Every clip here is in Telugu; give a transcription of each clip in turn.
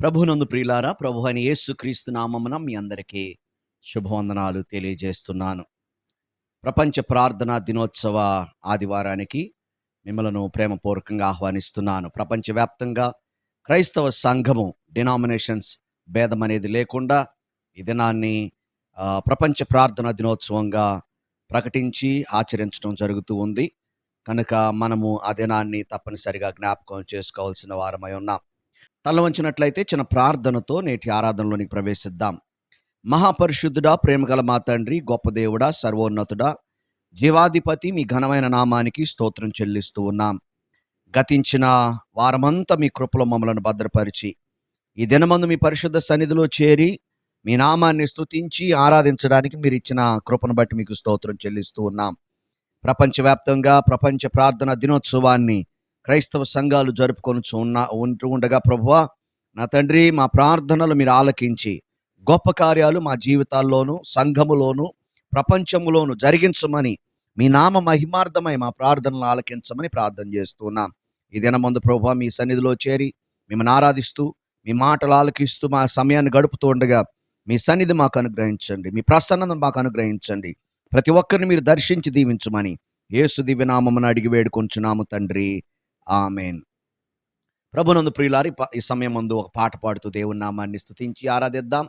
ప్రభునందు ప్రియులారా, ప్రభు అయిన యేసుక్రీస్తు నామమున మీ అందరికీ శుభవందనాలు తెలియజేస్తున్నాను. ప్రపంచ ప్రార్థనా దినోత్సవ ఆదివారానికి మిమ్మలను ప్రేమపూర్వకంగా ఆహ్వానిస్తున్నాను. ప్రపంచవ్యాప్తంగా క్రైస్తవ సంఘము డినామినేషన్స్ భేదం అనేది లేకుండా ఈ దినాన్ని ప్రపంచ ప్రార్థనా దినోత్సవంగా ప్రకటించి ఆచరించడం జరుగుతూ ఉంది. కనుక మనము ఆ దినాన్ని తప్పనిసరిగా జ్ఞాపకం చేసుకోవాల్సిన వారమై ఉన్నాం. తల వంచినట్లయితే చిన్న ప్రార్థనతో నేటి ఆరాధనలోనికి ప్రవేశిద్దాం. మహాపరిశుద్ధుడా, ప్రేమగల మా తండ్రి, గొప్ప దేవుడా, సర్వోన్నతుడా, జీవాధిపతి, మీ ఘనమైన నామానికి స్తోత్రం చెల్లిస్తూ ఉన్నాం. గతించిన వారమంతా మీ కృపలో మమ్మలను భద్రపరిచి ఈ దినమందు మీ పరిశుద్ధ సన్నిధిలో చేరి మీ నామాన్ని స్తుతించి ఆరాధించడానికి మీరు ఇచ్చిన కృపను బట్టి మీకు స్తోత్రం చెల్లిస్తూ ఉన్నాం. ప్రపంచవ్యాప్తంగా ప్రపంచ ప్రార్థన దినోత్సవాన్ని క్రైస్తవ సంఘాలు ఉంటూ ఉండగా ప్రభువా, నా తండ్రి, మా ప్రార్థనలు మీరు ఆలకించి గొప్ప కార్యాలు మా జీవితాల్లోనూ సంఘములోను ప్రపంచములోను జరిగించమని, మీ నామ మహిమార్థమై మా ప్రార్థనలు ఆలకించమని ప్రార్థన చేస్తున్నాం. ఈ దినమందు ప్రభువా, మీ సన్నిధిలో చేరి మిమ్మల్ని ఆరాధిస్తూ మీ మాటలు ఆలకిస్తూ మా సమయాన్ని గడుపుతూ ఉండగా మీ సన్నిధి మాకు అనుగ్రహించండి, మీ ప్రసన్నత మాకు అనుగ్రహించండి. ప్రతి ఒక్కరిని మీరు దర్శించి దీవించమని యేసు దివ్యనామమున అడిగి వేడుకొంచున్నాము తండ్రి, ఆమేన్. ప్రభునందు ప్రియులారి, ఈ సమయం ముందు ఒక పాట పాడుతూ దేవుని నామాన్ని స్తుతించి ఆరాధిద్దాం.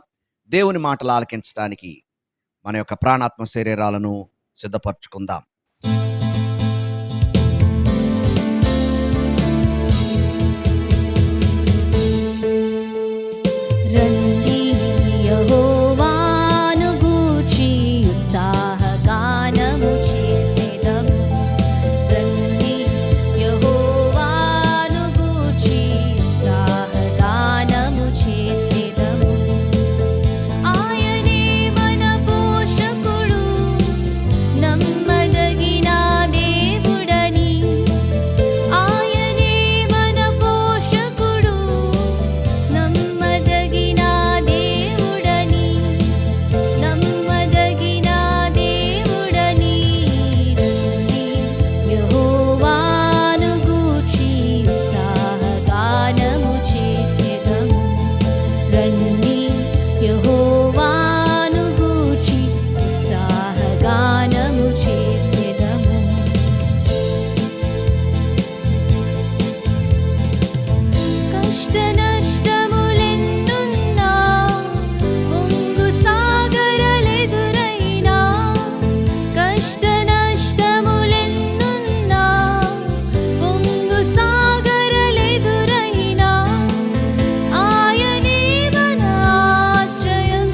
దేవుని మాటలు ఆలకించడానికి మన యొక్క ప్రాణాత్మ శరీరాలను సిద్ధపరచుకుందాం. రండి యెహోవాను గూర్చి ఉత్సాహగానము చేసెదము. రండి యెహోవాను గూర్చి ఉత్సాహగానము చేసెదము. ఆయనే మన పోషకుడు, నమ్మదగిన దేవుడని. ఆయనే మన పోషకుడు, నమ్మదగిన దేవుడని, నమ్మదగిన దేవుడని. రండి యెహోవాను గూర్చి ఉత్సాహగానము చేసెదము. రండి యెహోవాను గూర్చి ఉత్సాహగానము చేసెదము. కష్ట నష్టములెన్నున్నా, పొంగు సాగరాలెదురైనా, కష్ట నష్టములెన్నున్నా, పొంగు సాగరాలెదురైనా, ఆయనే మన ఆశ్రయం.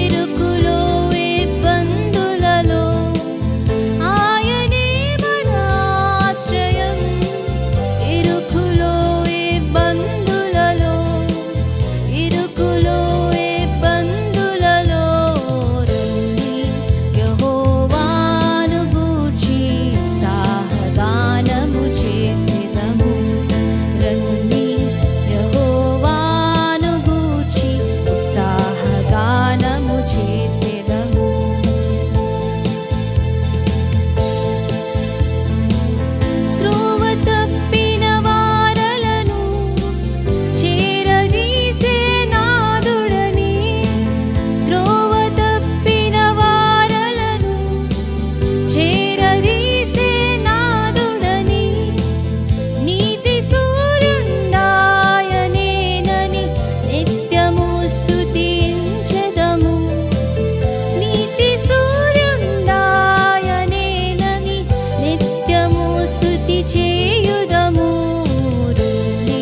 ఇరుకులో ఇబ్బందులలో ఆయనే మన ఆశ్రయం. ఇరుకులో ఇబ్బందులలో, ఇరుకులో ఇబ్బందులలో. రండి యెహోవాను గూర్చి ఉత్సాహగానము చేసెదము. రండి యెహోవాను గూర్చి ఉత్సాహగానము చేసెదము. త్రోవ తప్పిన వారలను చేరదీసే నాదుడని. త్రోవ తప్పిన వారలను చేరదీసే నాదుడని. నీతి సూర్యుడాయనేనని నిత్యము స్తుతించెదము. నీతి సూర్యుడాయనేనని నిత్యము స్తుతి చేయుదము. రండి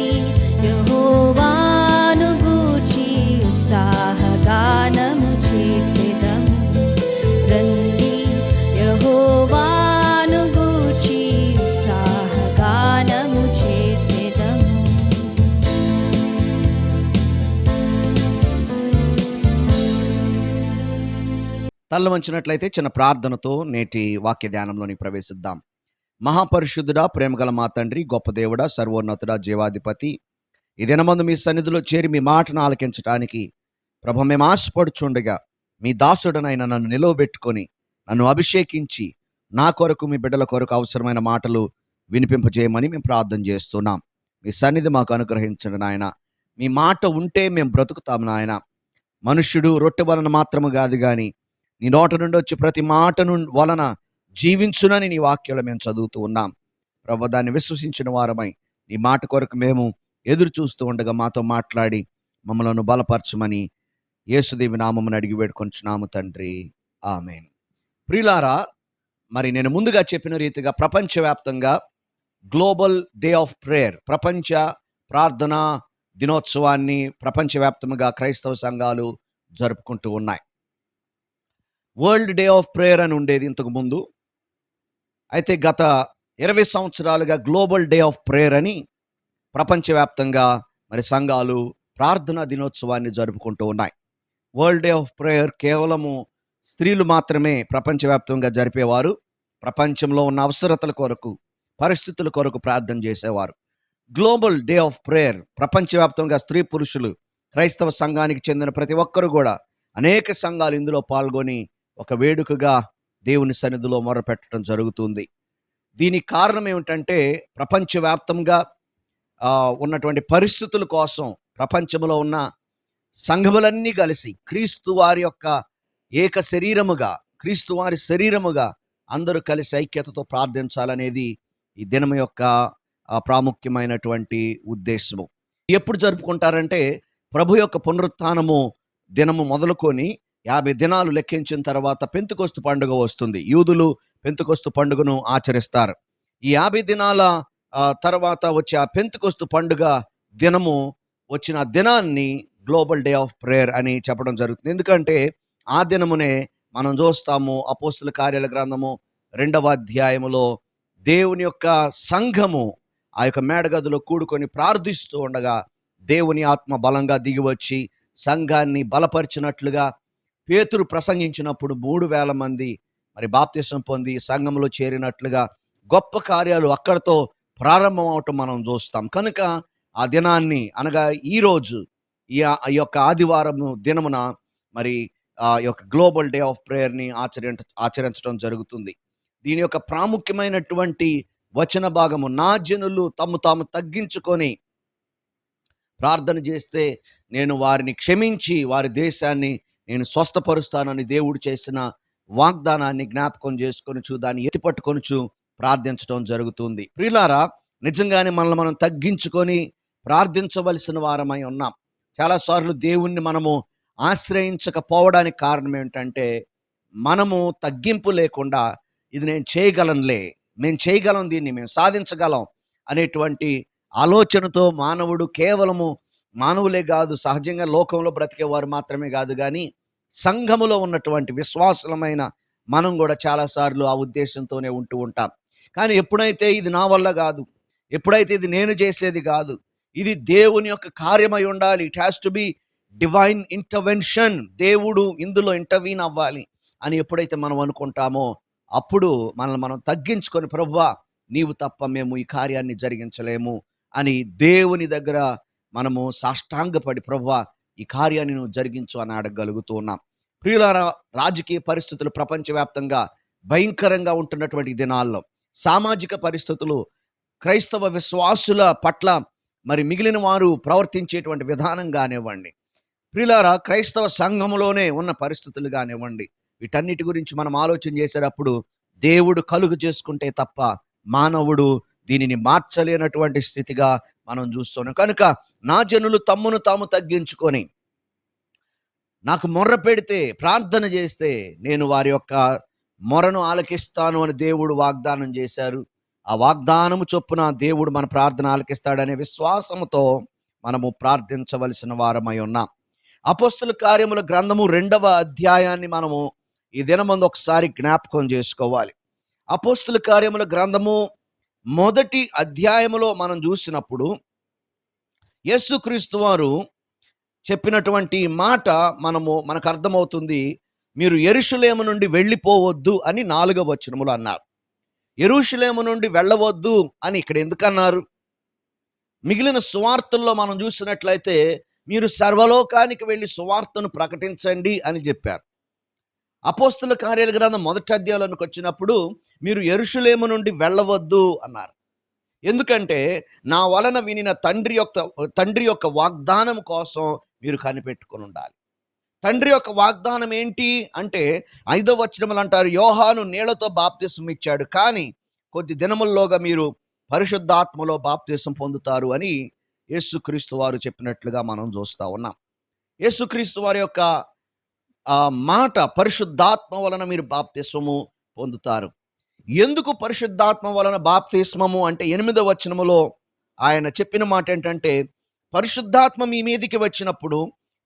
యెహోవాను గూర్చి ఉత్సాహగానము చేసెదము. రండి యెహోవాను గూర్చి ఉత్సాహగానము చేసెదము. తల్ల వంచినట్లయితే చిన్న ప్రార్థనతో నేటి వాక్య ధ్యానంలోని ప్రవేశిద్దాం. మహాపరిశుద్ధుడా, ప్రేమగల మా తండ్రి, గొప్ప దేవుడా, సర్వోన్నతుడా, జీవాధిపతి, ఈ దినమందు మీ సన్నిధిలో చేరి మీ మాటను ఆలకించటానికి ప్రభు మేము ఆశపడుచుండగా మీ దాసుడనైన నన్ను నిలవబెట్టుకొని నన్ను అభిషేకించి నా కొరకు మీ బిడ్డల కొరకు అవసరమైన మాటలు వినిపింపజేయమని మేము ప్రార్థన చేస్తున్నాం. మీ సన్నిధి మాకు అనుగ్రహించండి నాయన. మీ మాట ఉంటే మేము బ్రతుకుతాం నాయన. మనుష్యుడు రొట్టె వలన మాత్రము కాదు గాని నీ నోట నుండి వచ్చి ప్రతి మాటను వలన జీవించునని నీ వాక్యంలో మేము చదువుతూ ఉన్నాం. ప్రభు, దాన్ని విశ్వసించిన వారమై నీ మాట కొరకు మేము ఎదురు చూస్తూ ఉండగా మాతో మాట్లాడి మమ్మలను బలపరచమని యేసుదేవి నామమున అడిగి వేడుకొంచున్నాము తండ్రి. ఆమేన్. ప్రియులారా, మరి నేను ముందుగా చెప్పిన రీతిగా ప్రపంచవ్యాప్తంగా గ్లోబల్ డే ఆఫ్ ప్రేయర్, ప్రపంచ ప్రార్థనా దినోత్సవాన్ని ప్రపంచవ్యాప్తంగా క్రైస్తవ సంఘాలు జరుపుకుంటూ ఉన్నాయి. వరల్డ్ డే ఆఫ్ ప్రేయర్ అని ఉండేది ఇంతకు ముందు. అయితే గత 20 సంవత్సరాలుగా గ్లోబల్ డే ఆఫ్ ప్రేయర్ అని ప్రపంచవ్యాప్తంగా మరి సంఘాలు ప్రార్థనా దినోత్సవాన్ని జరుపుకుంటూ ఉన్నాయి. వరల్డ్ డే ఆఫ్ ప్రేయర్ కేవలము స్త్రీలు మాత్రమే ప్రపంచవ్యాప్తంగా జరిపేవారు. ప్రపంచంలో ఉన్న అవసరతల కొరకు, పరిస్థితుల కొరకు ప్రార్థన చేసేవారు. గ్లోబల్ డే ఆఫ్ ప్రేయర్ ప్రపంచవ్యాప్తంగా స్త్రీ పురుషులు, క్రైస్తవ సంఘానికి చెందిన ప్రతి ఒక్కరు కూడా, అనేక సంఘాలు ఇందులో పాల్గొని ఒక వేడుకగా దేవుని సన్నిధిలో మొరపెట్టడం జరుగుతుంది. దీనికి కారణం ఏమిటంటే ప్రపంచవ్యాప్తంగా ఉన్నటువంటి పరిస్థితుల కోసం ప్రపంచంలో ఉన్న సంఘములన్నీ కలిసి క్రీస్తు వారి యొక్క ఏక శరీరముగా, క్రీస్తు వారి శరీరముగా అందరూ కలిసి ఐక్యతతో ప్రార్థించాలనేది ఈ దినం యొక్క ప్రాముఖ్యమైనటువంటి ఉద్దేశము. ఎప్పుడు జరుపుకుంటారంటే ప్రభు యొక్క పునరుత్థానము దినము మొదలుకొని 50 దినాలు లెక్కించిన తర్వాత పెంతెకొస్తు పండుగ వస్తుంది. యూదులు పెంతెకొస్తు పండుగను ఆచరిస్తారు. ఈ 50 దినాల తర్వాత వచ్చే ఆ పెంతెకొస్తు పండుగ దినము వచ్చిన దినాన్ని గ్లోబల్ డే ఆఫ్ ప్రేయర్ అని చెప్పడం జరుగుతుంది. ఎందుకంటే ఆ దినమునే మనం చూస్తాము అపోస్తుల కార్యాల గ్రంథము 2వ అధ్యాయములో దేవుని యొక్క సంఘము ఆ యొక్క మేడగదిలో కూడుకొని ప్రార్థిస్తూ ఉండగా దేవుని ఆత్మ బలంగా దిగివచ్చి సంఘాన్ని బలపరిచినట్లుగా పేతురు ప్రసంగించినప్పుడు 3000 మంది మరి బాప్తిసం పొంది సంఘంలో చేరినట్లుగా గొప్ప కార్యాలు అక్కడితో ప్రారంభం అవటం మనం చూస్తాం. కనుక ఆ దినాన్ని అనగా ఈరోజు ఈ యొక్క ఆదివారం దినమున మరి ఆ యొక్క గ్లోబల్ డే ఆఫ్ ప్రేయర్ని ఆచరించడం జరుగుతుంది. దీని యొక్క ప్రాముఖ్యమైనటువంటి వచన భాగము, నా జనులు తమ్ము తాము తగ్గించుకొని ప్రార్థన చేస్తే నేను వారిని క్షమించి వారి దేశాన్ని నేను స్వస్థపరుస్తానని దేవుడు చేసిన వాగ్దానాన్ని జ్ఞాపకం చేసుకొనుచు దాన్ని ఎత్తిపట్టుకొనుచు ప్రార్థించడం జరుగుతుంది. ప్రియులారా, నిజంగానే మనల్ని మనం తగ్గించుకొని ప్రార్థించవలసిన వారమై ఉన్నాం. చాలాసార్లు దేవుణ్ణి మనము ఆశ్రయించకపోవడానికి కారణం ఏమిటంటే మనము తగ్గింపు లేకుండా ఇది నేను చేయగలంలే, మేము చేయగలం, దీన్ని మేము సాధించగలం అనేటువంటి ఆలోచనతో మానవుడు, కేవలము మానవులే కాదు, సహజంగా లోకంలో బ్రతికేవారు మాత్రమే కాదు కానీ సంఘములో ఉన్నటువంటి విశ్వాసులమైన మనం కూడా చాలాసార్లు ఆ ఉద్దేశంతోనే ఉంటూ ఉంటాం. కానీ ఎప్పుడైతే ఇది నా వల్ల కాదు, ఎప్పుడైతే ఇది నేను చేసేది కాదు, ఇది దేవుని యొక్క కార్యమై ఉండాలి, it has to be divine intervention, దేవుడు ఇందులో ఇంటర్వీన్ అవ్వాలి అని ఎప్పుడైతే మనం అనుకుంటామో అప్పుడు మనల్ని మనం తగ్గించుకొని, ప్రభువా నీవు తప్ప మేము ఈ కార్యాన్ని జరిగించలేము అని దేవుని దగ్గర మనము సాష్టాంగపడి ప్రభువా ఈ కార్యాన్ని నువ్వు జరిగించు అని అడగగలుగుతూ ఉన్నాం. ప్రియులారా, రాజకీయ పరిస్థితులు ప్రపంచవ్యాప్తంగా భయంకరంగా ఉంటున్నటువంటి దినాల్లో సామాజిక పరిస్థితులు క్రైస్తవ విశ్వాసుల పట్ల మరి మిగిలిన వారు ప్రవర్తించేటువంటి విధానం కానివ్వండి, ప్రియులారా క్రైస్తవ సంఘములోనే ఉన్న పరిస్థితులు కానివ్వండి, వీటన్నిటి గురించి మనం ఆలోచన చేసేటప్పుడు దేవుడు కలుగు చేసుకుంటే తప్ప మానవుడు దీనిని మార్చలేనటువంటి స్థితిగా మనం చూస్తున్నాం. కనుక నా జనులు తమ్మును తాము తగ్గించుకొని నాకు మొర్ర పెడితే, ప్రార్థన చేస్తే నేను వారి యొక్క మొరను ఆలకిస్తాను అని దేవుడు వాగ్దానం చేశారు. ఆ వాగ్దానము చొప్పున దేవుడు మన ప్రార్థన ఆలకిస్తాడనే విశ్వాసముతో మనము ప్రార్థించవలసిన వారమై ఉన్నాం. అపోస్తుల కార్యముల గ్రంథము 2వ అధ్యాయాన్ని మనము ఈ దినమందు ఒకసారి జ్ఞాపకం చేసుకోవాలి. అపోస్తుల కార్యముల గ్రంథము 1వ అధ్యాయములో మనం చూసినప్పుడు యేసుక్రీస్తు వారు చెప్పినటువంటి మాట మనకు అర్థమవుతుంది. మీరు యెరూషలేము నుండి వెళ్ళిపోవద్దు అని 4వ వచనములో అన్నారు. యెరూషలేము నుండి వెళ్ళవద్దు అని ఇక్కడ ఎందుకన్నారు? మిగిలిన సువార్తల్లో మనం చూసినట్లయితే మీరు సర్వలోకానికి వెళ్ళి సువార్తను ప్రకటించండి అని చెప్పారు. అపోస్తుల కార్యాల గ్రంథం 1వ అధ్యాయంలోకి వచ్చినప్పుడు మీరు యెరూషలేము నుండి వెళ్ళవద్దు అన్నారు. ఎందుకంటే నా వలన వినిన తండ్రి యొక్క వాగ్దానం కోసం మీరు కనిపెట్టుకొని ఉండాలి. తండ్రి యొక్క వాగ్దానం ఏంటి అంటే 5వ వచనములు అంటారు, యోహాను నీళ్లతో బాప్తిసం ఇచ్చాడు, కానీ కొద్ది దినముల్లోగా మీరు పరిశుద్ధాత్మలో బాప్తిసం పొందుతారు అని యేసుక్రీస్తు వారు చెప్పినట్లుగా మనం చూస్తూ ఉన్నాం. యేసుక్రీస్తు వారి యొక్క మాట, పరిశుద్ధాత్మ వలన మీరు బాప్తిస్మము పొందుతారు. ఎందుకు పరిశుద్ధాత్మ వలన బాప్తిస్మము అంటే 8వ వచనములో ఆయన చెప్పిన మాట ఏంటంటే, పరిశుద్ధాత్మ మీ మీదికి వచ్చినప్పుడు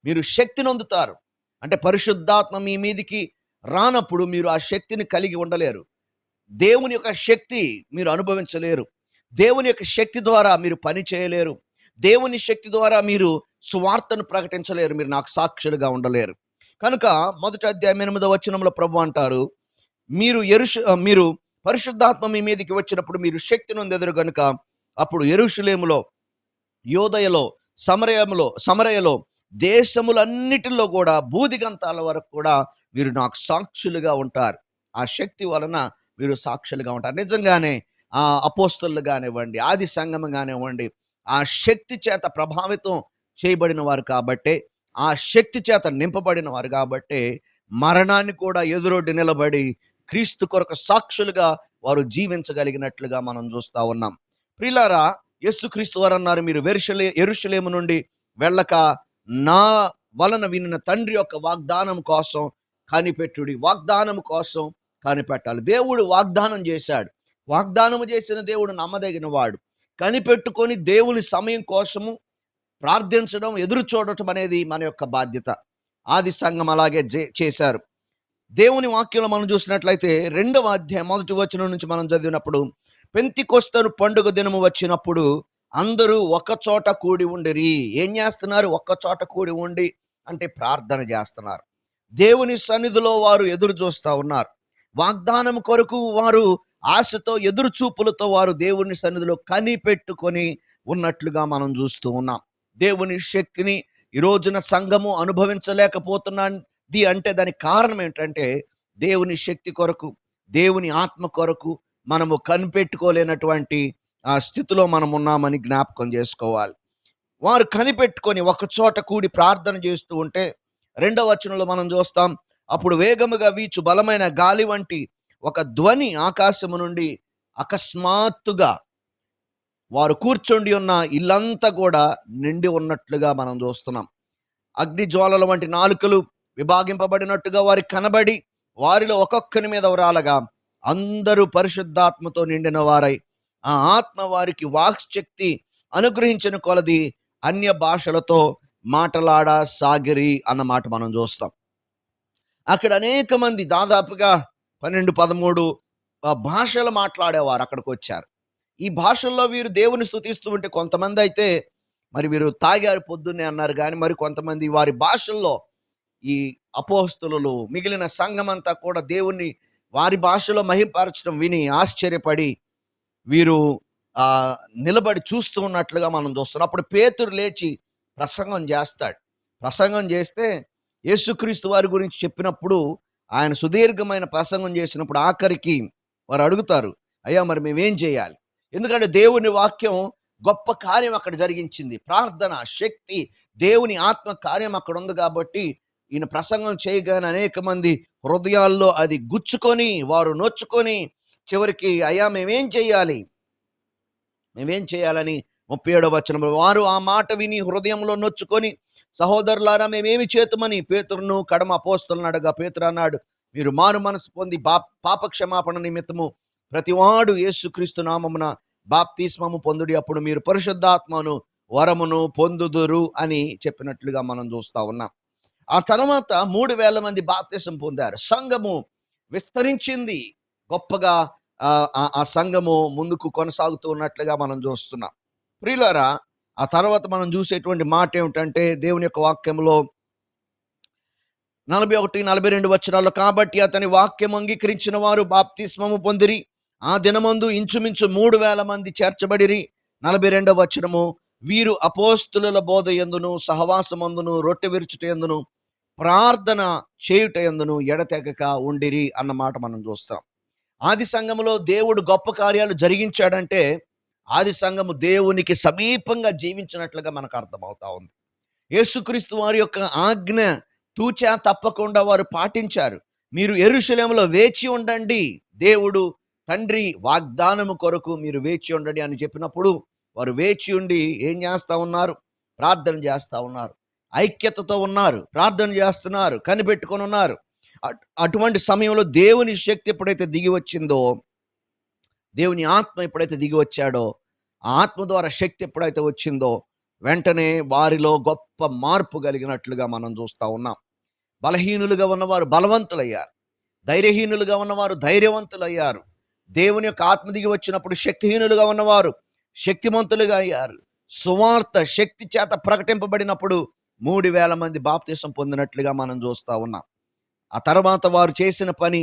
మీరు శక్తిని పొందుతారు. అంటే పరిశుద్ధాత్మ మీ మీదికి రానప్పుడు మీరు ఆ శక్తిని కలిగి ఉండలేరు. దేవుని యొక్క శక్తి మీరు అనుభవించలేరు. దేవుని యొక్క శక్తి ద్వారా మీరు పని చేయలేరు. దేవుని శక్తి ద్వారా మీరు సువార్తను ప్రకటించలేరు. మీరు నాకు సాక్షులుగా ఉండలేరు. కనుక మొదటి అధ్యాయం 8వ వచనంలో ప్రభు అంటారు, మీరు పరిశుద్ధాత్మ మీ మీదకి వచ్చినప్పుడు మీరు శక్తిని పొందెదరు గనుక అప్పుడు యెరూషలేములో, యోదయలో, సమరయలో దేశములన్నిటిలో కూడా భూదిగంతాల వరకు కూడా మీరు నాకు సాక్షులుగా ఉంటారు. ఆ శక్తి వలన మీరు సాక్షులుగా ఉంటారు. నిజంగానే ఆ అపోస్తలులు కానివ్వండి, ఆది సంఘం కానివ్వండి, ఆ శక్తి చేత ప్రభావితం చేయబడిన వారు కాబట్టే, ఆ శక్తి చేత నింపబడిన వారు కాబట్టే మరణాన్ని కూడా ఎదురొడ్డి నిలబడి క్రీస్తు కొరకు సాక్షులుగా వారు జీవించగలిగినట్లుగా మనం చూస్తూ ఉన్నాం. ప్రియులారా, యేసుక్రీస్తు వారు అన్నారు, మీరు యెరూషలేము నుండి వెళ్ళక నా వలన వినిన తండ్రి యొక్క వాగ్దానం కోసం కనిపెట్టుడి. వాగ్దానం కోసం కనిపెట్టాలి. దేవుడు వాగ్దానం చేశాడు. వాగ్దానం చేసిన దేవుడు నమ్మదగిన వాడు. కనిపెట్టుకొని దేవుని సమయం కోసము ప్రార్థించడం, ఎదురు చూడటం అనేది మన యొక్క బాధ్యత. ఆది సంఘం అలాగే చేశారు. దేవుని వాక్యంలో మనం చూసినట్లయితే 2వ అధ్యాయం 1వ వచనం నుంచి మనం చదివినప్పుడు, పెంతెకొస్తు పండుగ దినము వచ్చినప్పుడు అందరూ ఒక చోట కూడి ఉండిరి. ఏం చేస్తున్నారు? ఒక్క చోట కూడి ఉండి అంటే ప్రార్థన చేస్తున్నారు. దేవుని సన్నిధిలో వారు ఎదురు చూస్తూ ఉన్నారు. వాగ్దానం కొరకు వారు ఆశతో, ఎదురు చూపులతో వారు దేవుని సన్నిధిలో కనిపెట్టుకొని ఉన్నట్లుగా మనం చూస్తూ ఉన్నాం. దేవుని శక్తిని ఈ రోజున సంఘము అనుభవించలేకపోతున్నది అంటే దానికి కారణం ఏంటంటే, దేవుని శక్తి కొరకు, దేవుని ఆత్మ కొరకు మనము కనిపెట్టుకోలేనటువంటి ఆ స్థితిలో మనం ఉన్నామని జ్ఞాపకం చేసుకోవాలి. వారు కనిపెట్టుకొని ఒక చోట కూడి ప్రార్థన చేస్తూ ఉంటే 2వ వచనంలో మనం చూస్తాం, అప్పుడు వేగముగా వీచు బలమైన గాలి వంటి ఒక ధ్వని ఆకాశము నుండి అకస్మాత్తుగా వారు కూర్చొని ఉన్న ఇల్లంతా కూడా నిండి ఉన్నట్లుగా మనం చూస్తున్నాం. అగ్ని జ్వాలల వంటి నాలుకలు విభాగింపబడినట్టుగా వారికి కనబడి వారిలో ఒక్కొక్కని మీద రాలగా అందరూ పరిశుద్ధాత్మతో నిండిన వారై ఆ ఆత్మ వారికి వాక్శక్తి అనుగ్రహించిన కొలది అన్య భాషలతో మాటలాడసాగిరి అన్నమాట మనం చూస్తాం. అక్కడ అనేక మంది, దాదాపుగా 12-13 భాషలు మాట్లాడేవారు అక్కడికి వచ్చారు. ఈ భాషల్లో వీరు దేవుని స్తుతిస్తూ ఉంటే, కొంతమంది అయితే మరి వీరు తాగారు పొద్దున్నే అన్నారు, కానీ మరి కొంతమంది వారి భాషల్లో ఈ అపోస్తలులు, మిగిలిన సంఘమంతా కూడా దేవుణ్ణి వారి భాషలో మహింపరచడం విని ఆశ్చర్యపడి వీరు నిలబడి చూస్తూ ఉన్నట్లుగా మనం చూస్తున్నాం. అప్పుడు పేతురు లేచి ప్రసంగం చేస్తాడు. ప్రసంగం చేస్తే యేసుక్రీస్తు వారి గురించి చెప్పినప్పుడు, ఆయన సుదీర్ఘమైన ప్రసంగం చేసినప్పుడు ఆఖరికి వారు అడుగుతారు, అయ్యా మరి మేమేం చేయాలి? ఎందుకంటే దేవుని వాక్యం గొప్ప కార్యం అక్కడ జరిగించింది. ప్రార్థన శక్తి, దేవుని ఆత్మ కార్యం అక్కడ ఉంది కాబట్టి ఈయన ప్రసంగం చేయగానే అనేక మంది హృదయాల్లో అది గుచ్చుకొని వారు నొచ్చుకొని చివరికి అయ్యా మేమేం చేయాలని 37వ వచనంలో వారు ఆ మాట విని హృదయంలో నొచ్చుకొని, సహోదరులారా మేమేమి చేతుమని పేతురును కడమ అపోస్తలులను అడగా, పేతురు అన్నాడు, మీరు మారు మనసు పొంది పాపక్షమాపణ నిమిత్తము ప్రతివాడు యేసుక్రీస్తు నామమున బాప్తిస్మము పొందుడి, అప్పుడు మీరు పరిశుద్ధాత్మను వరమును పొందుదురు అని చెప్పినట్లుగా మనం చూస్తూ ఉన్నాం. ఆ తర్వాత 3000 మంది బాప్తిసం పొందారు. సంఘము విస్తరించింది. గొప్పగా ఆ సంఘము ముందుకు కొనసాగుతూ ఉన్నట్లుగా మనం చూస్తున్నాం. ప్రియులారా, ఆ తర్వాత మనం చూసేటువంటి మాట ఏమిటంటే, దేవుని యొక్క వాక్యంలో 41-42 వచనాల్లో, కాబట్టి అతని వాక్యం అంగీకరించిన వారు బాప్తిస్మము పొందిరి. ఆ దినమందు ఇంచుమించు 3000 మంది చేర్చబడిరి. 42వ వచనము, వీరు అపోస్తుల బోధ యందును, సహవాసమందును, రొట్టె విరుచుట యందును, ప్రార్థన చేయుట యందును ఎడతెగక ఉండిరి అన్నమాట మనం చూస్తాం. ఆది సంఘములో దేవుడు గొప్ప కార్యాలు జరిగించాడంటే ఆది సంఘము దేవునికి సమీపంగా జీవించినట్లుగా మనకు అర్థమవుతా ఉంది. యేసుక్రీస్తు వారి యొక్క ఆజ్ఞ తూచా తప్పకుండా వారు పాటించారు. మీరు యెరూషలేములో వేచి ఉండండి, దేవుడు తండ్రి వాగ్దానము కొరకు మీరు వేచి ఉండండి అని చెప్పినప్పుడు వారు వేచి ఉండి ఏం చేస్తూ ఉన్నారు? ప్రార్థన చేస్తూ ఉన్నారు, ఐక్యతతో ఉన్నారు, ప్రార్థన చేస్తున్నారు, కనిపెట్టుకొని ఉన్నారు. అటువంటి సమయంలో దేవుని శక్తి ఎప్పుడైతే దిగి వచ్చిందో, దేవుని ఆత్మ ఎప్పుడైతే దిగి వచ్చాడో, ఆ ఆత్మ ద్వారా శక్తి ఎప్పుడైతే వచ్చిందో వెంటనే వారిలో గొప్ప మార్పు కలిగినట్లుగా మనం చూస్తూ ఉన్నాం. బలహీనులుగా ఉన్నవారు బలవంతులయ్యారు, ధైర్యహీనులుగా ఉన్నవారు ధైర్యవంతులయ్యారు. దేవుని యొక్క ఆత్మ దిగి వచ్చినప్పుడు శక్తిహీనులుగా ఉన్నవారు శక్తిమంతులుగా అయ్యారు. సువార్త శక్తి చేత ప్రకటింపబడినప్పుడు 3,000 మంది బాప్తీసం పొందినట్లుగా మనం చూస్తూ ఉన్నాం. ఆ తర్వాత వారు చేసిన పని,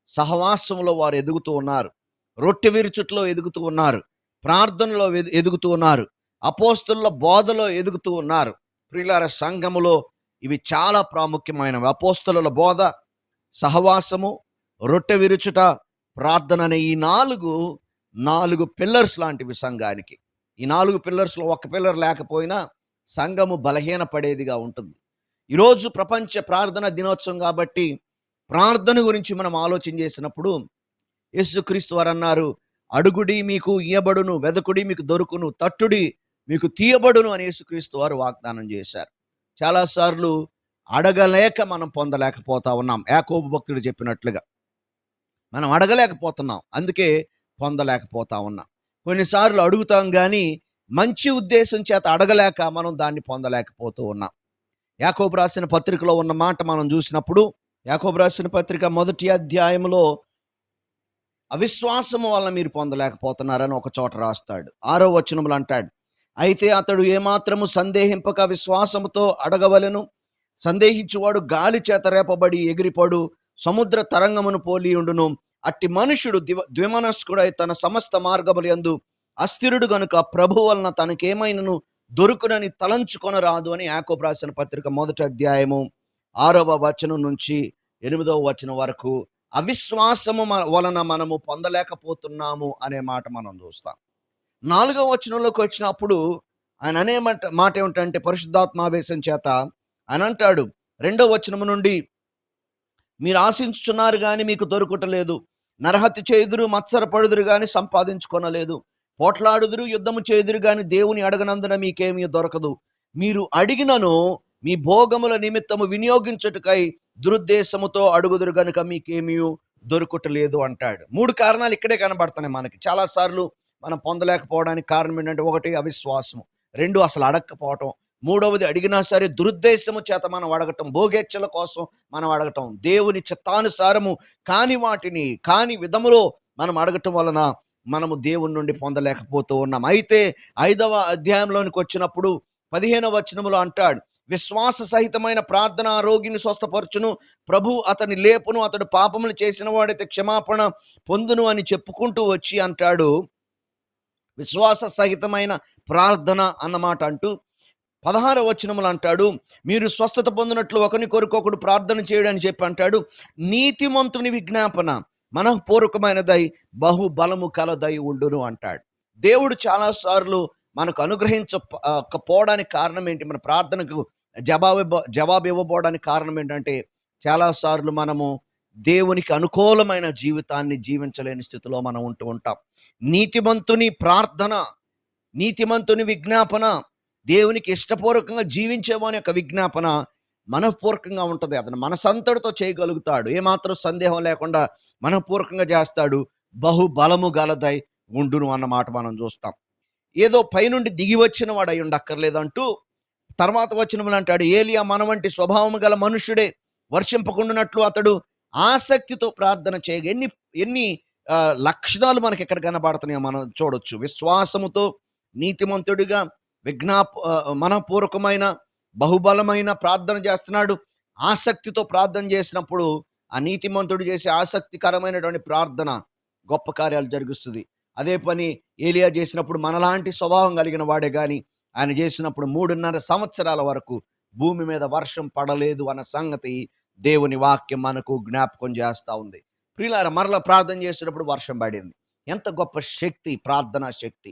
సహవాసంలో వారు ఎదుగుతూ ఉన్నారు, రొట్టె విరుచుట్లో ఎదుగుతూ ఉన్నారు, ప్రార్థనలో ఎదుగుతూ ఉన్నారు, అపోస్తుల బోధలో ఎదుగుతూ ఉన్నారు. ప్రియులార, సంఘములో ఇవి చాలా ప్రాముఖ్యమైనవి. అపోస్తుల బోధ, సహవాసము, రొట్టె విరుచుట, ప్రార్థన అనే ఈ నాలుగు పిల్లర్స్ లాంటివి సంఘానికి. ఈ 4 పిల్లర్స్లో ఒక పిల్లర్ లేకపోయినా సంఘము బలహీనపడేదిగా ఉంటుంది. ఈరోజు ప్రపంచ ప్రార్థన దినోత్సవం కాబట్టి ప్రార్థన గురించి మనం ఆలోచన చేసినప్పుడు యేసుక్రీస్తు వారు అన్నారు, అడుగుడి మీకు ఇయ్యబడును, వెదకుడి మీకు దొరుకును, తట్టుడి మీకు తీయబడును అని యేసుక్రీస్తు వారు వాగ్దానం చేశారు. చాలాసార్లు అడగలేక మనం పొందలేకపోతా ఉన్నాం. యాకోబు భక్తుడు చెప్పినట్లుగా మనం అడగలేకపోతున్నాం, అందుకే పొందలేకపోతా ఉన్నాం. కొన్నిసార్లు అడుగుతాం కానీ మంచి ఉద్దేశం చేత అడగలేక మనం దాన్ని పొందలేకపోతూ ఉన్నాం. యాకోబు రాసిన పత్రికలో ఉన్న మాట మనం చూసినప్పుడు, యాకోబు రాసిన పత్రిక 1వ అధ్యాయంలో అవిశ్వాసము వల్ల మీరు పొందలేకపోతున్నారని ఒక చోట రాస్తాడు. 6వ వచనములు అంటాడు, అయితే అతడు ఏమాత్రము సందేహింపక విశ్వాసముతో అడగవలెను. సందేహించువాడు గాలి చేత రేపబడి ఎగిరిపడు సముద్ర తరంగమును పోలియుండును. అట్టి మనుషుడు ద్విమనస్కుడై తన సమస్త మార్గముల యందు అస్థిరుడు గనుక ప్రభు వలన తనకేమైనను దొరుకునని తలంచుకొనరాదు అని యాకోబు రాసిన పత్రిక 1వ అధ్యాయము 6వ వచనం నుంచి 8వ వచనం వరకు అవిశ్వాసము వలన మనము పొందలేకపోతున్నాము అనే మాట మనం చూస్తాం. 4వ వచనంలోకి వచ్చినప్పుడు ఆయన అనే మాట ఏమిటంటే, పరిశుద్ధాత్మావేశం చేత ఆయన అంటాడు 2వ వచనము నుండి, మీరు ఆశించుచున్నారు కానీ మీకు దొరుకుటలేదు, నరహత్య చేయుదురు, మత్సరపడుదురు కానీ సంపాదించుకొనలేదు, పోట్లాడుదురు, యుద్ధము చేయుదురు కానీ దేవుని అడగనందున మీకేమీ దొరకదు. మీరు అడిగినను మీ భోగముల నిమిత్తము వినియోగించుటకై దురుద్దేశముతో అడుగుదురు గనుక మీకేమీ దొరుకుటలేదు అంటాడు. 3 కారణాలు ఇక్కడే కనబడుతున్నాయి మనకి. చాలాసార్లు మనం పొందలేకపోవడానికి కారణం ఏంటంటే, 1 అవిశ్వాసము, 2 అసలు అడగకపోవటం, 3వది అడిగినా సరే దురుద్దేశము చేత మనం అడగటం, భోగేచ్ఛల కోసం మనం అడగటం, దేవుని చిత్తానుసారము కాని వాటిని కాని విధములో మనం అడగటం వలన మనము దేవుని నుండి పొందలేకపోతూ ఉన్నాం. అయితే 5వ అధ్యాయంలోనికి వచ్చినప్పుడు 15వ వచనములో అంటాడు, విశ్వాస సహితమైన ప్రార్థన ఆ రోగిని స్వస్థపరచును, ప్రభు అతని లేపును, అతడు పాపములు చేసిన వాడైతే క్షమాపణ పొందును అని చెప్పుకుంటూ వచ్చి అంటాడు, విశ్వాస సహితమైన ప్రార్థన అన్నమాట అంటూ 16వ వచనములు అంటాడు, మీరు స్వస్థత పొందినట్లు ఒకని కొరకొకడు ప్రార్థన చేయడని చెప్పి అంటాడు, నీతిమంతుని విజ్ఞాపన మనఃపూర్వకమైనదై బహు బలము కలదై ఉండును అంటాడు. దేవుడు చాలాసార్లు మనకు అనుగ్రహించకపోవడానికి కారణం ఏంటి? మన ప్రార్థనకు జవాబు ఇవ్వబోవడానికి కారణం ఏంటంటే, చాలాసార్లు మనము దేవునికి అనుకూలమైన జీవితాన్ని జీవించలేని స్థితిలో మనం ఉంటూ ఉంటాం. నీతిమంతుని ప్రార్థన, నీతిమంతుని విజ్ఞాపన, దేవునికి ఇష్టపూర్వకంగా జీవించేవాని యొక్క విజ్ఞాపన మనఃపూర్వకంగా ఉంటుంది. అతను మనసంతటితో చేయగలుగుతాడు, ఏమాత్రం సందేహం లేకుండా మనఃపూర్వకంగా చేస్తాడు. బహు బలము గలదై ఉండును అన్నమాట మనం చూస్తాం. ఏదో పైనుండి దిగి వచ్చిన వాడు అయి ఉండక్కర్లేదంటూ తర్వాత వచనములు అంటాడు, ఏలియా మన వంటి స్వభావము గల మనుష్యుడే, వర్షింపకుండానట్లు అతడు ఆసక్తితో ప్రార్థన చేయగా. ఎన్ని లక్షణాలు మనకి ఎక్కడ కనబడుతున్నాయో మనం చూడొచ్చు. విశ్వాసముతో నీతిమంతుడిగా మనపూర్వకమైన బహుబలమైన ప్రార్థన చేస్తున్నాడు. ఆసక్తితో ప్రార్థన చేసినప్పుడు ఆ నీతిమంతుడు చేసే ఆసక్తికరమైనటువంటి ప్రార్థన గొప్ప కార్యాలు జరిగిస్తుంది. అదే పని ఏలియా చేసినప్పుడు మనలాంటి స్వభావం కలిగిన వాడే కానీ ఆయన చేసినప్పుడు 3.5 సంవత్సరాల వరకు భూమి మీద వర్షం పడలేదు అన్న సంగతి దేవుని వాక్యం మనకు జ్ఞాపకం చేస్తూ ఉంది. ప్రియులారా, మరలా ప్రార్థన చేసినప్పుడు వర్షం పడింది. ఎంత గొప్ప శక్తి! ప్రార్థనా శక్తి.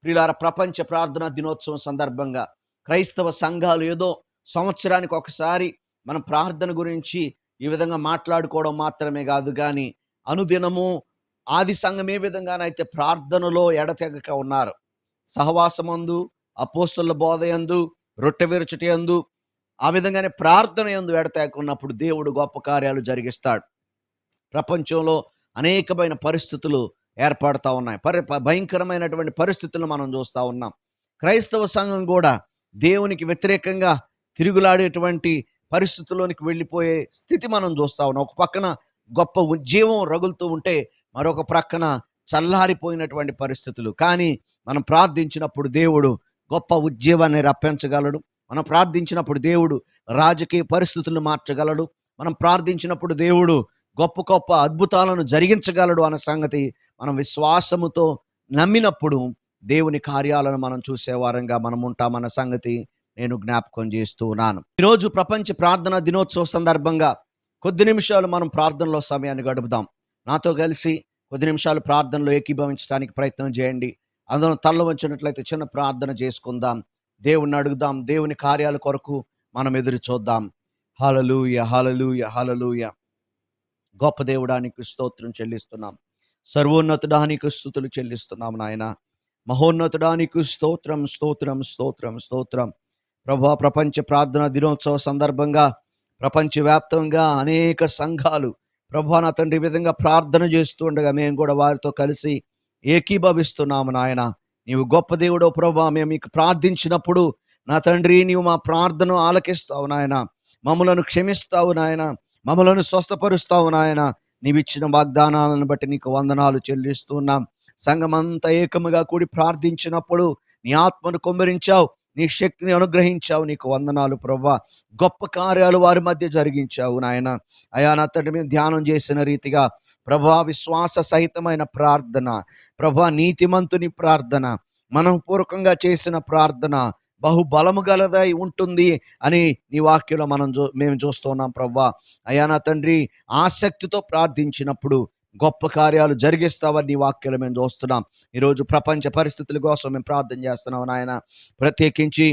ప్రియులారా, ప్రపంచ ప్రార్థనా దినోత్సవం సందర్భంగా క్రైస్తవ సంఘాలు ఏదో సంవత్సరానికి ఒకసారి మనం ప్రార్థన గురించి ఈ విధంగా మాట్లాడుకోవడం మాత్రమే కాదు, కానీ అనుదినము ఆది సంఘం ఏ విధంగానైతే ప్రార్థనలో ఎడతెగక ఉన్నారు, సహవాసమందు, అపోస్తలుల బోధయందు, రొట్టె విరుచుట యందు, ఆ విధంగానే ప్రార్థన యందు ఎడతెగక ఉన్నప్పుడు దేవుడు గొప్ప కార్యాలు జరిగిస్తాడు. ప్రపంచంలో అనేకమైన పరిస్థితులు ఏర్పడతా ఉన్నాయి. భయంకరమైనటువంటి పరిస్థితులను మనం చూస్తూ ఉన్నాం. క్రైస్తవ సంఘం కూడా దేవునికి వ్యతిరేకంగా తిరుగులాడేటువంటి పరిస్థితుల్లోనికి వెళ్ళిపోయే స్థితి మనం చూస్తూ ఉన్నాం. ఒక పక్కన గొప్ప ఉజ్జీవం రగులుతూ ఉంటే, మరొక ప్రక్కన చల్లారిపోయినటువంటి పరిస్థితులు. కానీ మనం ప్రార్థించినప్పుడు దేవుడు గొప్ప ఉజ్జీవాన్ని రప్పించగలడు. మనం ప్రార్థించినప్పుడు దేవుడు రాజకీయ పరిస్థితులను మార్చగలడు. మనం ప్రార్థించినప్పుడు దేవుడు గొప్ప గొప్ప అద్భుతాలను జరిగించగలడు అన్న సంగతి మనం విశ్వాసముతో నమ్మినప్పుడు దేవుని కార్యాలను మనం చూసేవారంగా మనం ఉంటామన్న సంగతి నేను జ్ఞాపకం చేస్తూ ఉన్నాను. ఈరోజు ప్రపంచ ప్రార్థనా దినోత్సవ సందర్భంగా కొద్ది నిమిషాలు మనం ప్రార్థనలో సమయాన్ని గడుపుదాం. నాతో కలిసి కొద్ది నిమిషాలు ప్రార్థనలో ఏకీభవించడానికి ప్రయత్నం చేయండి. అందులో తల్ల వంచినట్లయితే చిన్న ప్రార్థన చేసుకుందాం, దేవుణ్ణి అడుగుదాం, దేవుని కార్యాల కొరకు మనం ఎదురు చూద్దాం. హల్లెలూయా, హల్లెలూయా, హల్లెలూయా. గొప్ప దేవుడానికి స్తోత్రం చెల్లిస్తున్నాం. సర్వోన్నతుడానికి స్తుతులు చెల్లిస్తున్నాం నాయన. మహోన్నతుడానికి స్తోత్రం, స్తోత్రం, స్తోత్రం, స్తోత్రం. ప్రభువా, ప్రపంచ ప్రార్థనా దినోత్సవ సందర్భంగా ప్రపంచవ్యాప్తంగా అనేక సంఘాలు ప్రభువా నా తండ్రి ఈ విధంగా ప్రార్థన చేస్తూ ఉండగా మేము కూడా వారితో కలిసి ఏకీభవిస్తున్నాము నాయన. నీవు గొప్ప దేవుడో ప్రభువా, మేము మీకు ప్రార్థించినప్పుడు నా తండ్రి నీవు మా ప్రార్థన ఆలకిస్తావు నాయన, మమ్మలను క్షమిస్తావు నాయన, మమ్మలను స్వస్థపరుస్తావు నాయన. నీవిచ్చిన వాగ్దానాలను బట్టి నీకు వందనాలు చెల్లిస్తున్నాం. సంఘమంతా ఏకముగా కూడి ప్రార్థించినప్పుడు నీ ఆత్మను కుమ్మరించావు, నీ శక్తిని అనుగ్రహించావు. నీకు వందనాలు ప్రభువా. గొప్ప కార్యాలు వారి మధ్య జరిగించావు నాయన. అయా నా తండ్రి, మేము ధ్యానం చేసిన రీతిగా ప్రభువా, విశ్వాస సహితమైన ప్రార్థన, ప్రభువా నీతిమంతుని ప్రార్థన, మనఃపూర్వకంగా చేసిన ప్రార్థన బహుబలము గలదై ఉంటుంది అని నీ వాక్యంలో మేము చూస్తున్నాం ప్రభువా. అయా నా తండ్రి, ఆసక్తితో ప్రార్థించినప్పుడు గొప్ప కార్యాలు జరిగిస్తావని నీ వాక్యాలు మేము చూస్తున్నాం. ఈరోజు ప్రపంచ పరిస్థితుల కోసం మేము ప్రార్థన చేస్తున్నాం నాయన. ప్రత్యేకించి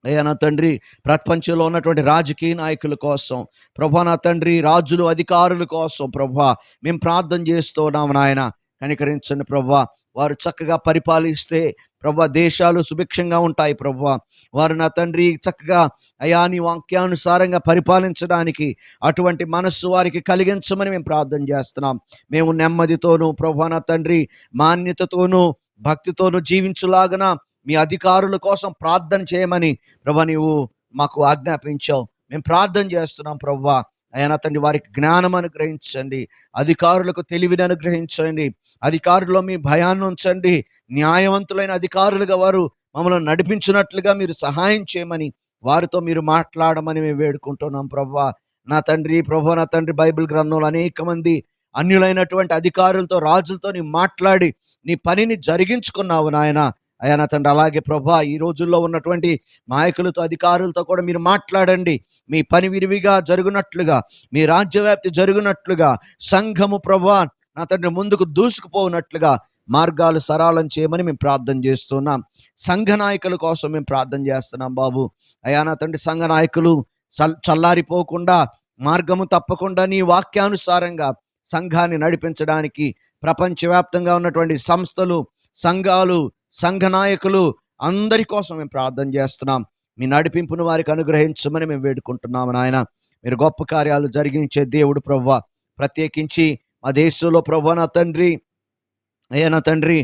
అయ్యా నా తండ్రి, ప్రపంచంలో ఉన్నటువంటి రాజకీయ నాయకుల కోసం ప్రభువా, నా తండ్రి రాజులు అధికారుల కోసం ప్రభువా మేము ప్రార్థన చేస్తున్నాం నాయన. కనికరించండి ప్రభువా. వారు చక్కగా పరిపాలిస్తే ప్రభువా దేశాలు సుభిక్షంగా ఉంటాయి ప్రభువా. వారు నా తండ్రి చక్కగా అయా నీ వాక్యానుసారంగా పరిపాలించడానికి అటువంటి మనస్సు వారికి కలిగించమని మేము ప్రార్థన చేస్తున్నాం. మేము నెమ్మదితోనూ ప్రభువా నా తండ్రి మాన్యతతోనూ భక్తితోనూ జీవించులాగన మీ అధికారుల కోసం ప్రార్థన చేయమని ప్రభువా నీవు మాకు ఆజ్ఞాపించావు. మేము ప్రార్థన చేస్తున్నాం ప్రభువా. అయా నా తండ్రి, వారికి జ్ఞానం అనుగ్రహించండి, అధికారులకు తెలివిని అనుగ్రహించండి, అధికారుల్లో మీ భయాన్ని ఉంచండి. న్యాయవంతులైన అధికారులుగా వారు మమ్మల్ని నడిపించినట్లుగా మీరు సహాయం చేయమని వారితో మీరు మాట్లాడమని మేము వేడుకుంటున్నాం ప్రభువా. నా తండ్రి ప్రభువా నా తండ్రి, బైబిల్ గ్రంథంలో అనేక మంది అన్యులైనటువంటి అధికారులతో రాజులతో నీ మాట్లాడి నీ పనిని జరిగించుకున్నావు నాయన. అయా నా తండ్రి, అలాగే ప్రభువా ఈ రోజుల్లో ఉన్నటువంటి నాయకులతో అధికారులతో కూడా మీరు మాట్లాడండి. మీ పని విరివిగా జరుగునట్లుగా, మీ రాజ్యవ్యాప్తి జరుగునట్లుగా, సంఘము ప్రభువా నా తండ్రి ముందుకు దూసుకుపోనట్లుగా మార్గాలు సరళం చేయమని మేము ప్రార్థన చేస్తున్నాం. సంఘ నాయకుల కోసం మేము ప్రార్థన చేస్తున్నాం బాబు. అయా నా తండ్రి, సంఘ నాయకులు చల్లారిపోకుండా, మార్గము తప్పకుండా నీ వాక్యానుసారంగా సంఘాన్ని నడిపించడానికి ప్రపంచవ్యాప్తంగా ఉన్నటువంటి సంస్థలు, సంఘాలు, సంఘ నాయకులు అందరి కోసం మేము ప్రార్థన చేస్తున్నాం. మీ నడిపింపును వారికి అనుగ్రహించమని మేము వేడుకుంటున్నాము నాయన. మీరు గొప్ప కార్యాలు జరిగించే దేవుడు ప్రభువా. ప్రత్యేకించి మా దేశంలో ప్రభువా నా తండ్రి, అయ్యా నా తండ్రి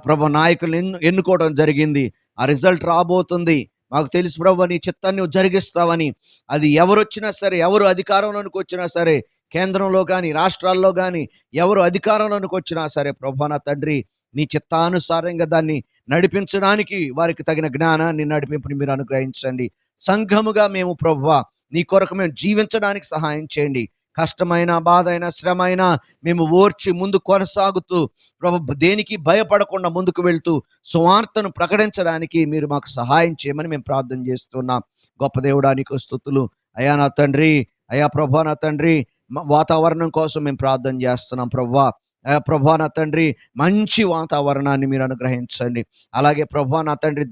ప్రభు నాయకులను ఎన్నుకోవడం జరిగింది. ఆ రిజల్ట్ రాబోతుంది. మాకు తెలుసు ప్రభువా నీ చిత్తాన్ని నువ్వు జరిగిస్తావని. అది ఎవరు వచ్చినా సరే, ఎవరు అధికారంలోనికి వచ్చినా సరే, కేంద్రంలో కానీ రాష్ట్రాల్లో కానీ ఎవరు అధికారంలోనికి వచ్చినా సరే ప్రభువా నా తండ్రి, నీ చిత్తానుసారంగా దాన్ని నడిపించడానికి వారికి తగిన జ్ఞానాన్ని, నడిపింపుని మీరు అనుగ్రహించండి. సంఘముగా మేము ప్రభువా నీ కొరకు మేము జీవించడానికి సహాయం చేయండి. కష్టమైన, బాధైన, శ్రమైన మేము ఓర్చి ముందు కొనసాగుతూ ప్రభు దేనికి భయపడకుండా ముందుకు వెళ్తూ సువార్తను ప్రకటించడానికి మీరు మాకు సహాయం చేయమని మేము ప్రార్థన చేస్తున్నాం. గొప్ప దేవుడానికి స్తుతులు. అయా నా తండ్రి, అయా ప్రభువా నా తండ్రి, వాతావరణం కోసం మేము ప్రార్థన చేస్తున్నాం ప్రభువా. ప్రభువా నా తండ్రి మంచి వాతావరణాన్ని మీరు అనుగ్రహించండి. అలాగే ప్రభువా నా తండ్రి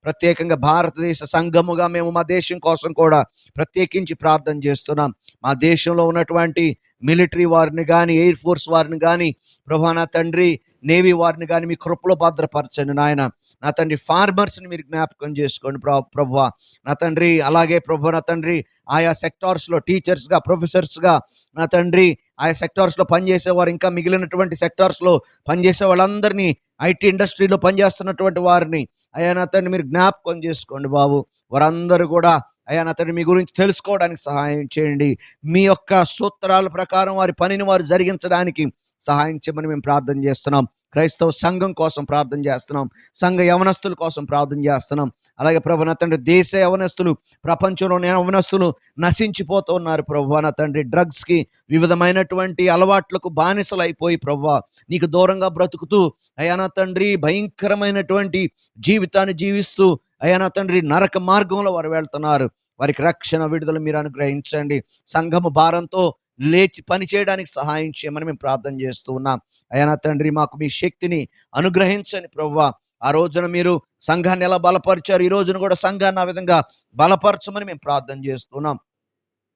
ప్రత్యేకంగా భారతదేశ సంఘముగా మేము మా దేశం కోసం కూడా ప్రత్యేకించి ప్రార్థన చేస్తున్నాం. మా దేశంలో ఉన్నటువంటి మిలిటరీ వారిని కానీ, ఎయిర్ ఫోర్స్ వారిని కానీ, ప్రభువా నా తండ్రి నేవీ వారిని కానీ మీ కృపలో భద్రపరచండి నాయన. నా తండ్రి ఫార్మర్స్ని మీరు జ్ఞాపకం చేసుకోండి ప్రభువా నా తండ్రి. అలాగే ప్రభువా నా తండ్రి ఆయా సెక్టార్స్లో టీచర్స్గా, ప్రొఫెసర్స్గా నా తండ్రి ఆయా సెక్టార్స్లో పనిచేసేవారు, ఇంకా మిగిలినటువంటి సెక్టార్స్లో పనిచేసే వాళ్ళందరినీ, ఐటీ ఇండస్ట్రీలో పనిచేస్తున్నటువంటి వారిని అయ్యా నా తండ్రి మీరు జ్ఞాపకం చేసుకోండి బాబు. వారందరూ కూడా అయ్యా నా తండ్రి మీ గురించి తెలుసుకోవడానికి సహాయం చేయండి. మీ యొక్క సూత్రాల ప్రకారం వారి పనిని వారు జరిగించడానికి సహాయం చేయమని మేము ప్రార్థన చేస్తున్నాం. క్రైస్తవ సంఘం కోసం ప్రార్థన చేస్తున్నాం. సంఘ యవనస్తుల కోసం ప్రార్థన చేస్తున్నాం. అలాగే ప్రభువా నా తండ్రి దేశ యవనస్తులు, ప్రపంచంలోని యవనస్తులు నశించిపోతూ ఉన్నారు ప్రభువా నా తండ్రి. డ్రగ్స్కి, వివిధమైనటువంటి అలవాట్లకు బానిసలు అయిపోయి ప్రభువా నీకు దూరంగా బ్రతుకుతూ అయ్యా నా తండ్రి భయంకరమైనటువంటి జీవితాన్ని జీవిస్తూ అయ్యా నా తండ్రి నరక మార్గంలో వారు వెళ్తున్నారు. వారికి రక్షణ, విడుదల మీరు అనుగ్రహించండి. సంఘము భారంతో లేచి పని చేయడానికి సహాయం చేయమని మేము ప్రార్థన చేస్తూ ఉన్నాం. అయ్యా నా తండ్రి మాకు మీ శక్తిని అనుగ్రహించండి ప్రభువా. ఆ రోజున మీరు సంఘాన్ని ఎలా బలపరిచారు, ఈ రోజున కూడా సంఘాన్ని ఆ విధంగా బలపరచమని మేము ప్రార్థన చేస్తున్నాం.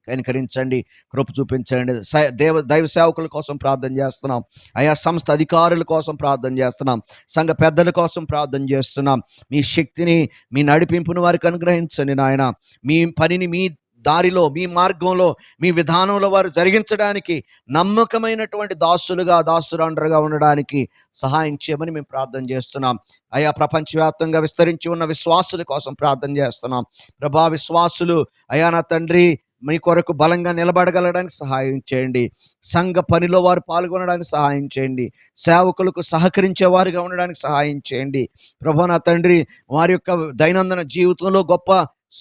కనికరించండి, కృప చూపించండి. దైవ సేవకుల కోసం ప్రార్థన చేస్తున్నాం. ఆయా సంస్థ అధికారుల కోసం ప్రార్థన చేస్తున్నాం. సంఘ పెద్దల కోసం ప్రార్థన చేస్తున్నాం. మీ శక్తిని, మీ నడిపింపును వారికి అనుగ్రహించండి నాయన. మీ పనిని మీ దారిలో, మీ మార్గంలో, మీ విధానంలో వారు జరిగించడానికి నమ్మకమైనటువంటి దాసురాండ్రగా ఉండడానికి సహాయం చేయమని మేము ప్రార్థన చేస్తున్నాం. అయా ప్రపంచవ్యాప్తంగా విస్తరించి ఉన్న విశ్వాసుల కోసం ప్రార్థన చేస్తున్నాం. ప్రభా విశ్వాసులు అయా నా తండ్రి మీ కొరకు బలంగా నిలబడగలడానికి సహాయం చేయండి. సంఘ పనిలో వారు పాల్గొనడానికి సహాయం చేయండి. సేవకులకు సహకరించే వారిగా ఉండడానికి సహాయం చేయండి. ప్రభువా నా తండ్రి వారి యొక్క దైనందిన జీవితంలో గొప్ప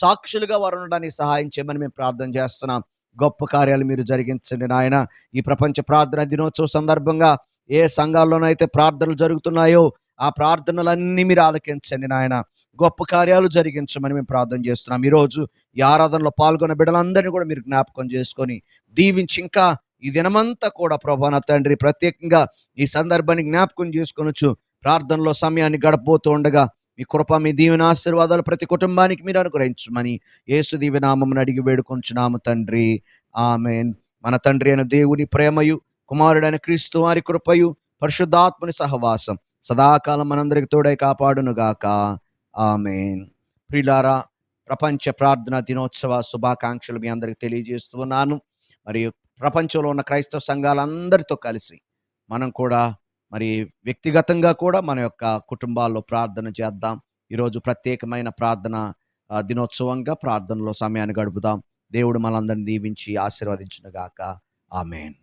సాక్షులుగా వారు ఉండడానికి సహాయం చేయమని మేము ప్రార్థన చేస్తున్నాం. గొప్ప కార్యాలు మీరు జరిగించండి నాయన. ఈ ప్రపంచ ప్రార్థన దినోత్సవ సందర్భంగా ఏ సంఘాల్లోనైతే ప్రార్థనలు జరుగుతున్నాయో ఆ ప్రార్థనలన్నీ మీరు ఆలకించండి నాయన. గొప్ప కార్యాలు జరిగించమని మేము ప్రార్థన చేస్తున్నాం. ఈరోజు ఈ ఆరాధనలో పాల్గొన్న బిడ్డలందరినీ కూడా మీరు జ్ఞాపకం చేసుకొని దీవించి, ఇంకా ఈ దినమంతా కూడా ప్రభువా నా తండ్రి ప్రత్యేకంగా ఈ సందర్భాన్ని జ్ఞాపకం చేసుకొనొచ్చు ప్రార్థనలో సమయాన్ని గడపబోతూ ఉండగా మీ కృప, మీ దీవెన, ఆశీర్వాదాలు ప్రతి కుటుంబానికి మీరు అనుగ్రహించమని యేసు దీవెనామమున అడిగి వేడుకొంచున్నాము తండ్రి. ఆమేన్. మన తండ్రి అయిన దేవుని ప్రేమయు, కుమారుడైన క్రీస్తు వారి కృపయు, పరిశుద్ధాత్మని సహవాసం సదాకాలం మనందరికి తోడై కాపాడునుగాక. ఆమేన్. ప్రియులారా, ప్రపంచ ప్రార్థనా దినోత్సవ శుభాకాంక్షలు మీ అందరికి తెలియజేస్తున్నాను. మరియు ప్రపంచంలో ఉన్న క్రైస్తవ సంఘాలందరితో కలిసి మనం కూడా మరి వ్యక్తిగతంగా కూడా మన యొక్క కుటుంబాల్లో ప్రార్థన చేద్దాం. ఈరోజు ప్రత్యేకమైన ప్రార్థన దినోత్సవంగా ప్రార్థనలో సమయాన్ని గడుపుదాం. దేవుడు మనందరిని దీవించి ఆశీర్వదించునుగాక. ఆమేన్.